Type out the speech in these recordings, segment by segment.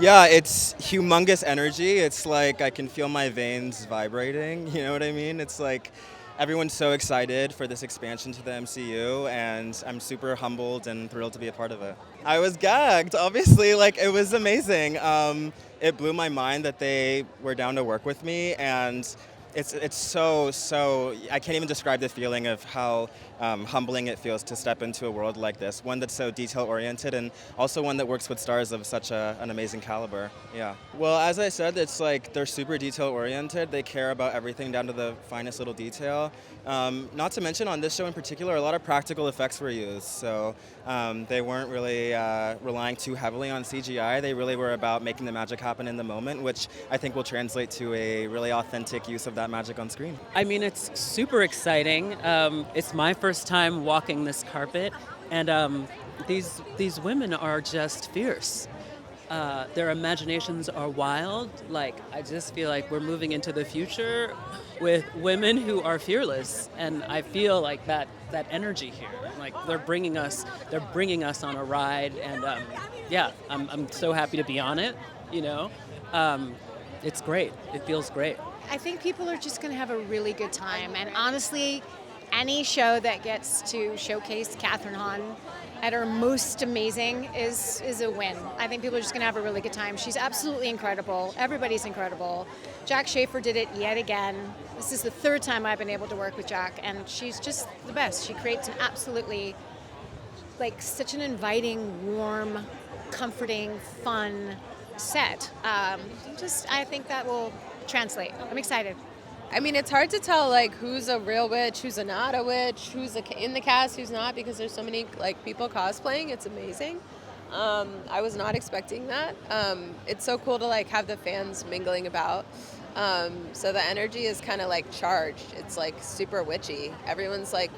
Yeah, it's humongous energy. It's like I can feel my veins vibrating. You know what I mean? It's like everyone's so excited for this expansion to the MCU, and I'm super humbled and thrilled to be a part of it. I was gagged, obviously. Like, it was amazing. It blew my mind that they were down to work with me, and it's so I can't even describe the feeling of how humbling it feels to step into a world like this, one that's so detail oriented and also one that works with stars of such an amazing caliber. Yeah. Well, as I said, it's like they're super detail oriented. They care about everything down to the finest little detail. Not to mention on this show in particular, a lot of practical effects were used, so they weren't really relying too heavily on CGI. They really were about making the magic happen in the moment, which I think will translate to a really authentic use of that magic on screen. I mean, it's super exciting. It's my first time walking this carpet, and these women are just fierce. Their imaginations are wild. Like, I just feel like we're moving into the future with women who are fearless, and I feel like that energy here. Like, they're bringing us on a ride, and yeah, I'm so happy to be on it. You know, it's great. It feels great. I think people are just going to have a really good time. And honestly, any show that gets to showcase Kathryn Hahn at her most amazing is a win. I think people are just going to have a really good time. She's absolutely incredible. Everybody's incredible. Jack Schaefer did it yet again. This is the third time I've been able to work with Jack, and she's just the best. She creates an absolutely, like, such an inviting, warm, comforting, fun set. I think that will translate. I'm excited. I mean, it's hard to tell, like, who's a real witch, who's not a witch, who's in the cast, who's not, because there's so many, like, people cosplaying. It's amazing. I was not expecting that. It's so cool to, like, have the fans mingling about. So the energy is kind of, like, charged. It's, like, super witchy. Everyone's, like,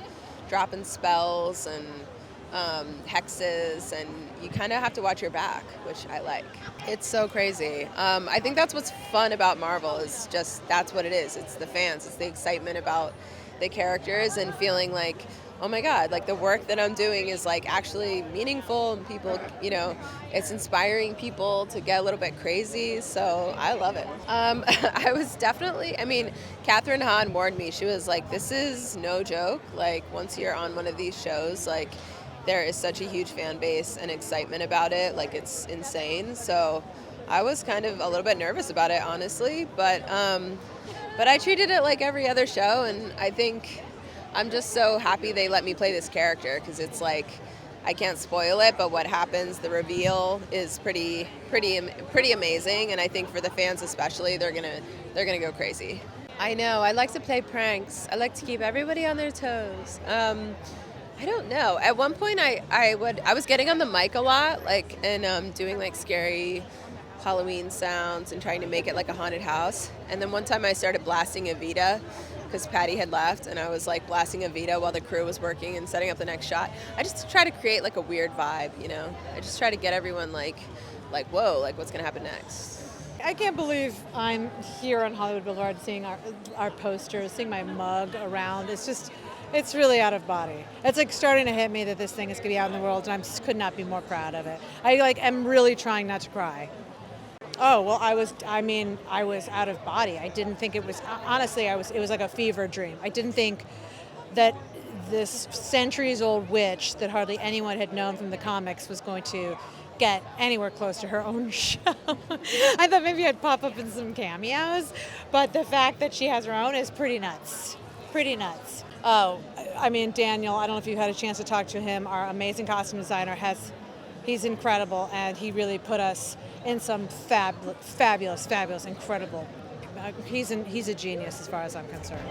dropping spells and hexes, and you kind of have to watch your back, which I like. It's so crazy. I think that's what's fun about Marvel, is just that's what it is. It's the fans. It's the excitement about the characters and feeling like, oh my God, like the work that I'm doing is like actually meaningful, and people, you know, it's inspiring people to get a little bit crazy. So I love it. I was definitely, I mean, Kathryn Hahn warned me. She was like, this is no joke. Like, once you're on one of these shows, like, there is such a huge fan base and excitement about it. Like, it's insane. So I was kind of a little bit nervous about it, honestly. But I treated it like every other show, and I think I'm just so happy they let me play this character, because it's like, I can't spoil it, but what happens, the reveal is pretty amazing, and I think for the fans especially, they're gonna go crazy. I know. I like to play pranks. I like to keep everybody on their toes. I don't know. At one point, I was getting on the mic a lot, like, and doing like scary Halloween sounds and trying to make it like a haunted house. And then one time I started blasting Evita, because Patty had left, and I was like blasting Evita while the crew was working and setting up the next shot. I just try to create like a weird vibe, you know. I just try to get everyone like whoa, like what's gonna happen next. I can't believe I'm here on Hollywood Boulevard seeing our posters, seeing my mug around. It's really out of body. It's like starting to hit me that this thing is going to be out in the world, and I could not be more proud of it. I am really trying not to cry. Oh, well, I was out of body. I didn't think it was, honestly, it was like a fever dream. I didn't think that this centuries-old witch that hardly anyone had known from the comics was going to get anywhere close to her own show. I thought maybe I'd pop up in some cameos, but the fact that she has her own is pretty nuts. Pretty nuts. Oh, I mean, Daniel, I don't know if you've had a chance to talk to him. Our amazing costume designer he's incredible, and he really put us in some fabulous, incredible. He's a genius as far as I'm concerned.